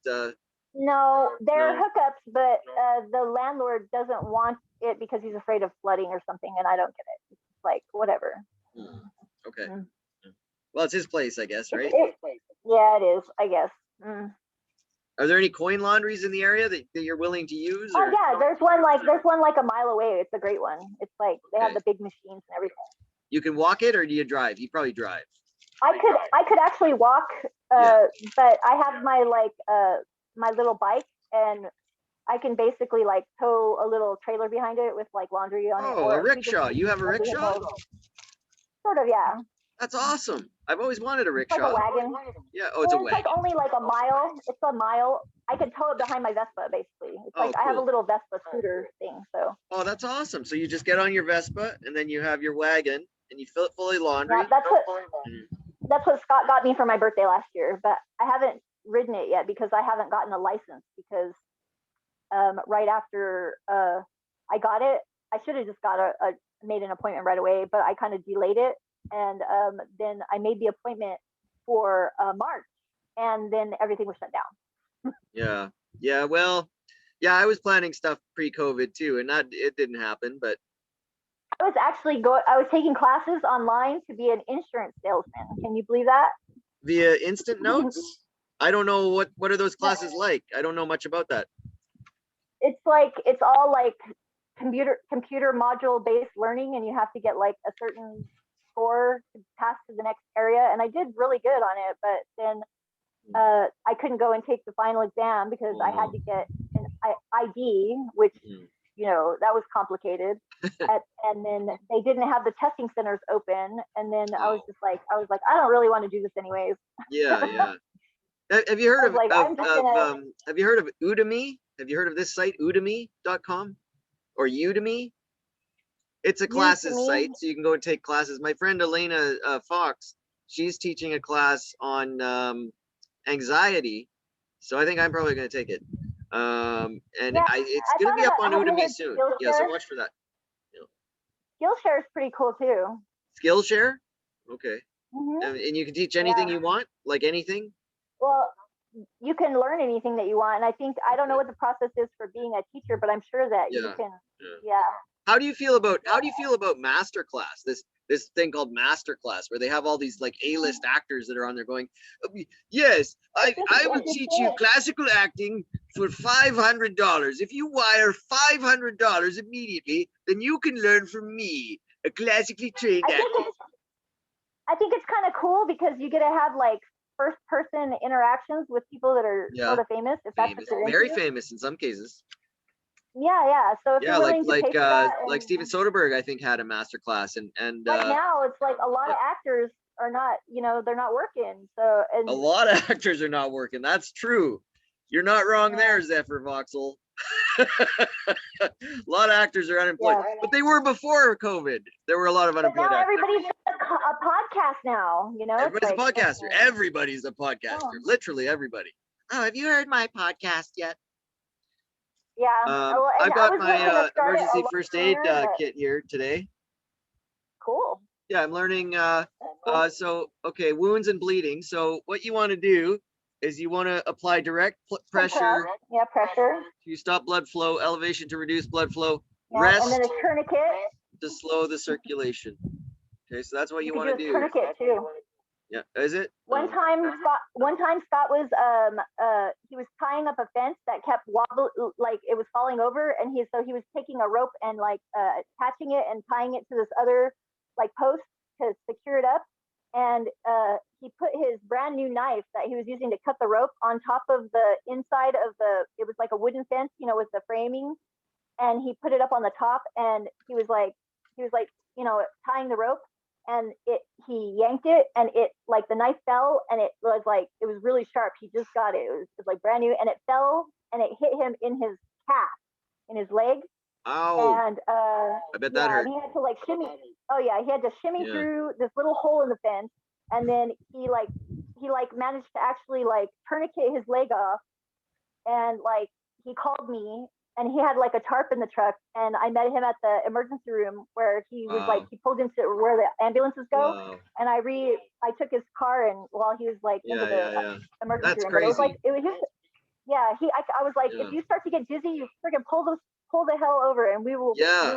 No, there are No. hookups, but the landlord doesn't want it because he's afraid of flooding or something, and I don't get it. It's like whatever. Okay. Mm. Well, it's his place, I guess, right? Yeah, it is. I guess. Mm. Are there any coin laundries in the area that you're willing to use? Oh Or? yeah, there's one like a mile away. It's a great one. It's like they have the big machines and everything. You can walk it, or do you drive? You probably drive. I could actually walk, but I have my my little bike, and I can basically like tow a little trailer behind it with like laundry on it. Oh, a rickshaw. You have a rickshaw? Sort of, yeah. That's awesome. I've always wanted a It's rickshaw. like a wagon. Yeah. Oh, it's a It's wagon. like only like a mile. It's a mile. I can tow it behind my Vespa, basically. It's like I have a cool. little Vespa scooter thing. So. Oh, that's awesome. So you just get on your Vespa, and then you have your wagon, and you fill it fully laundry. Yeah, that's what Scott got me for my birthday last year, but I haven't ridden it yet because I haven't gotten a license because right after I got it, I should have just made an appointment right away, but I kind of delayed it. And then I made the appointment for March, and then everything was shut down. Yeah. Well, yeah, I was planning stuff pre-COVID too, and it didn't happen, but I was taking classes online to be an insurance salesman. Can you believe that? via instant notes. I don't know what are those classes like. I don't know much about that. It's all like computer module based learning, and you have to get like a certain score to pass to the next area. And I did really good on it, but then I couldn't go and take the final exam because I had to get an ID, which that was complicated. And then they didn't have the testing centers open, and then I was like I don't really want to do this anyways. Yeah. Have you heard of have you heard of Udemy? Have you heard of this site, udemy.com or Udemy? It's a classes site, so you can go and take classes. My friend Elena Fox, she's teaching a class on anxiety, so I think I'm probably going to take it. And Yeah, it's I gonna thought be up about, on have you Udemy heard soon. Yeah, so Skillshare? watch for that. Skillshare is pretty cool too. Skillshare, okay. Hmm. And you can teach Yeah. anything you want, like anything. Well, you can learn anything that you want, and I don't know what the process is for being a teacher, but I'm sure that you Yeah. can. Yeah. Yeah. How do you feel about masterclass? This thing called masterclass, where they have all these like A-list actors that are on there going, yes, I think it's I will teach you interesting. classical acting for $500. If you wire $500 immediately, then you can learn from me, a classically trained I actor. think it's I think it's kind of cool because you get to have like first person interactions with people that are Yeah, sort of famous, if that's what famous, you're very into. famous in some cases. Yeah. So if Yeah, you're willing to pay for that, like and Steven Soderbergh, I think had a master class, and right now it's like a lot yeah. of actors are not, they're not working. So A and lot of actors are not working. That's true. You're not wrong there, Zephyr Voxel. A lot of actors are unemployed, yeah. but they were before COVID. There were a lot of But unemployed now actors. everybody's a podcast now. Everybody's It's a like podcaster. Everybody's a podcaster. Literally everybody. Oh, have you heard my podcast yet? yeah. Well, and I've I got was going my to start it a emergency lot first aid sooner, but kit here today. cool. Yeah, I'm learning. Cool. So, okay, wounds and bleeding. So what you want to do is you want to apply direct pressure Yeah, pressure. to stop blood flow, elevation to reduce blood flow, Yeah, and then rest a tourniquet. to slow the circulation. Okay, so that's what you You could want do to a do. tourniquet too. Yeah, is it? One time Scott was he was tying up a fence that kept wobble, like it was falling over, and he was taking a rope and like attaching it and tying it to this other like post to secure it up, and he put his brand new knife that he was using to cut the rope on top of the inside of it was like a wooden fence, with the framing, and he put it up on the top, and he was like tying the rope, and he yanked it, and it like the knife fell, and it was really sharp. He just got it. It was like brand new, and it fell, and it hit him in his calf, in his leg. Ow. And I bet that hurt. and he had to like shimmy. Oh yeah, he had to shimmy through this little hole in the fence, and then he managed to actually like tourniquet his leg off, and like he called me, and he had like a tarp in the truck, and I met him at the emergency room where he was like he pulled into where the ambulances go, and I took his car, and while he was like into the emergency That's room. crazy. But it was like I was like, if you start to get dizzy, you freaking pull the hell over, and we will Yeah.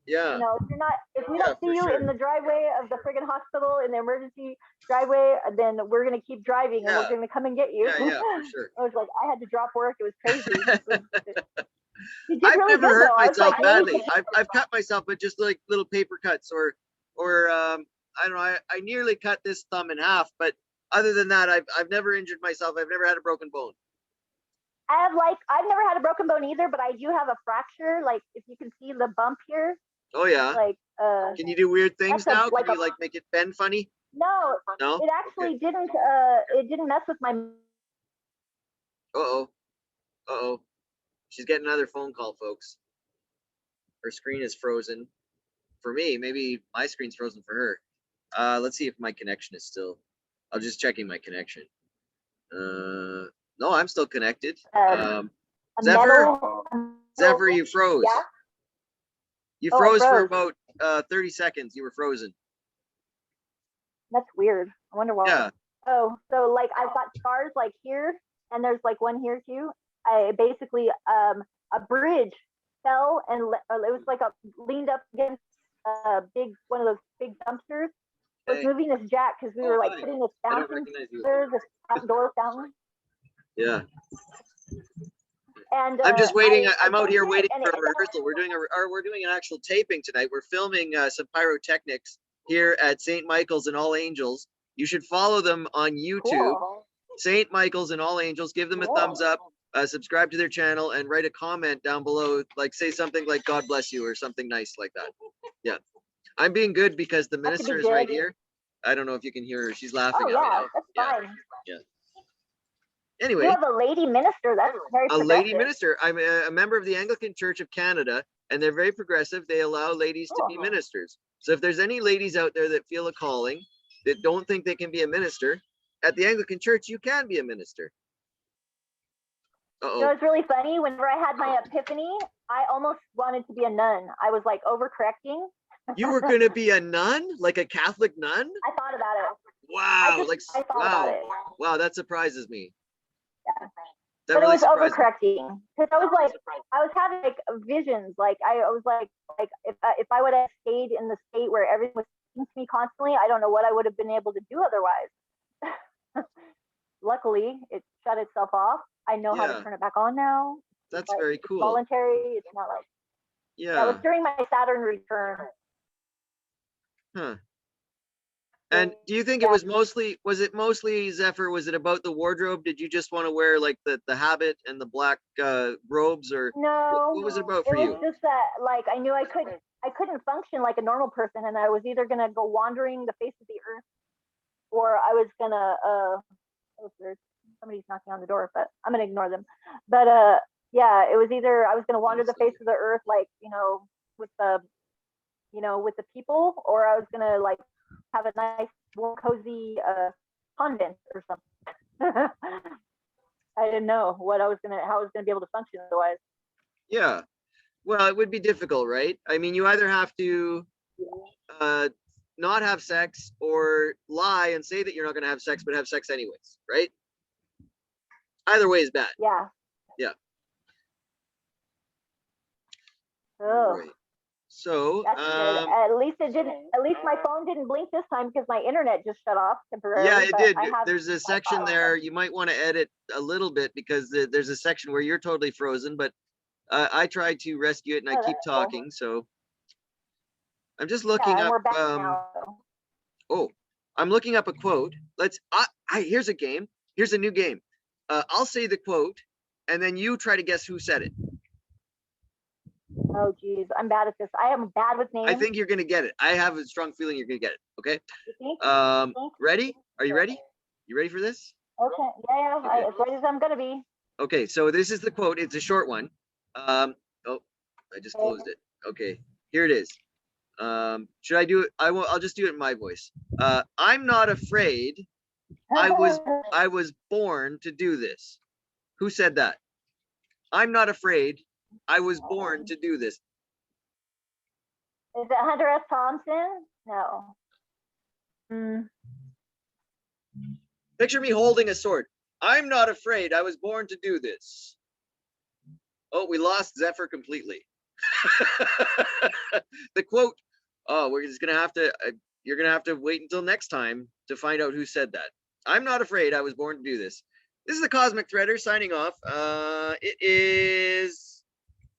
If we don't see you in the driveway of the friggin' hospital, in the emergency driveway, then we're gonna keep driving, and we're gonna come and get you. Yeah, for sure. I was like, I had to drop work. It was crazy. He did I've really never good, hurt though. I was myself like, badly. I've cut myself, but just like little paper cuts, or I don't know. I nearly cut this thumb in half, but other than that, I've never injured myself. I've never had a broken bone. I've never had a broken bone either, but I do have a fracture. Like if you can see the bump here. Oh yeah. Like can you do weird things now? Can you like make it bend funny? No. No. It actually didn't. It didn't mess with my. Uh-oh. She's getting another phone call, folks. Her screen is frozen. For me, maybe my screen's frozen for her. Let's see if my connection is still. I'm just checking my connection. No, I'm still connected. Zephyr, you froze. Yeah? You froze for about 30 seconds. You were frozen. That's weird. I wonder why. Yeah. Oh, so like I've got scars like here, and there's like one here too. I basically a bridge fell, and it was like leaned up against one of those big dumpsters. I was moving this jack because we were like putting this fountain there, this outdoor fountain. Yeah. And I'm just waiting. I'm out here waiting for a rehearsal. We're doing an actual taping tonight. We're filming some pyrotechnics here at St. Michael's and All Angels. You should follow them on YouTube. Cool. St. Michael's and All Angels. Give them a thumbs up. Subscribe to their channel and write a comment down below. Like say something like "God bless you" or something nice like that. Yeah, I'm being good because the minister is right here. I don't know if you can hear her. She's laughing at me now. That's fine. Yeah. Anyway, you have a lady minister. That's very progressive. Lady minister. I'm a member of the Anglican Church of Canada, and they're very progressive. They allow ladies to be ministers. So if there's any ladies out there that feel a calling, that don't think they can be a minister, at the Anglican Church, you can be a minister. You know, it's really funny. Whenever I had my epiphany, I almost wanted to be a nun. I was like overcorrecting. You were going to be a nun, like a Catholic nun? I thought about it. Wow, I thought about it. Wow, that surprises me. Yeah. That but really it was overcorrecting because I was having like visions. Like I was like if I would have stayed in the state where everything was happening to me constantly, I don't know what I would have been able to do otherwise. Luckily, it shut itself off. I know how to turn it back on now. That's very cool. It's voluntary. It's not like that was during my Saturn return. Huh. And do you think it was mostly Zephyr? Was it about the wardrobe? Did you just want to wear like the habit and the black robes, or no? What was it about for you? It was just that like I knew I couldn't function like a normal person, and I was either gonna go wandering the face of the earth, or I was gonna somebody's knocking on the door, but I'm gonna ignore them. But yeah, it was either I was gonna wander the face of the earth, like with the with the people, or I was gonna like have a nice, warm, cozy convent or something. I didn't know how I was gonna be able to function otherwise. Yeah, well, it would be difficult, right? I mean, you either have to not have sex or lie and say that you're not going to have sex, but have sex anyways, right? Either way is bad. Yeah. Yeah. Oh. Right. So at least it didn't. At least my phone didn't blink this time because my internet just shut off temporarily. Yeah, it did. There's a section there you might want to edit a little bit because there's a section where you're totally frozen, but I tried to rescue it and I keep talking. So I'm just looking up. We're back now. Oh, I'm looking up a quote. Here's a game. Here's a new game. I'll say the quote, and then you try to guess who said it. Oh, geez, I'm bad at this. I am bad with names. I think you're gonna get it. I have a strong feeling you're gonna get it. Okay. You think? Ready? Are you ready? You ready for this? Okay. Yeah. Okay. As ready as I'm gonna be. Okay. So this is the quote. It's a short one. Oh, I just closed it. Okay. Here it is. Should I do it? I'll just do it in my voice. I'm not afraid. I was born to do this. Who said that? I'm not afraid. I was born to do this. Is it Hunter S. Thompson? No. Picture me holding a sword. I'm not afraid. I was born to do this. Oh, we lost Zephyr completely. The quote. Oh, we're just gonna have to. You're gonna have to wait until next time to find out who said that. I'm not afraid. I was born to do this. This is the Cosmic Threader signing off. It is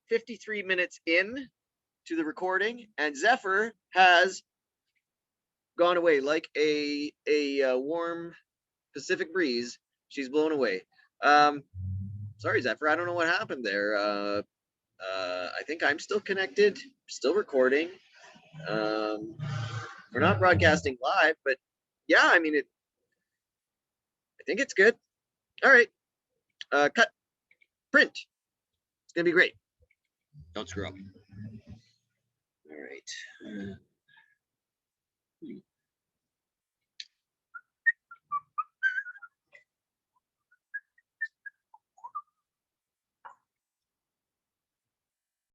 53 minutes in to the recording, and Zephyr has gone away like a warm Pacific breeze. She's blown away. Sorry, Zephyr. I don't know what happened there. I think I'm still connected, still recording. We're not broadcasting live, but yeah, I mean, I think it's good. All right. Cut. Print. It's gonna be great. Don't screw up. All right.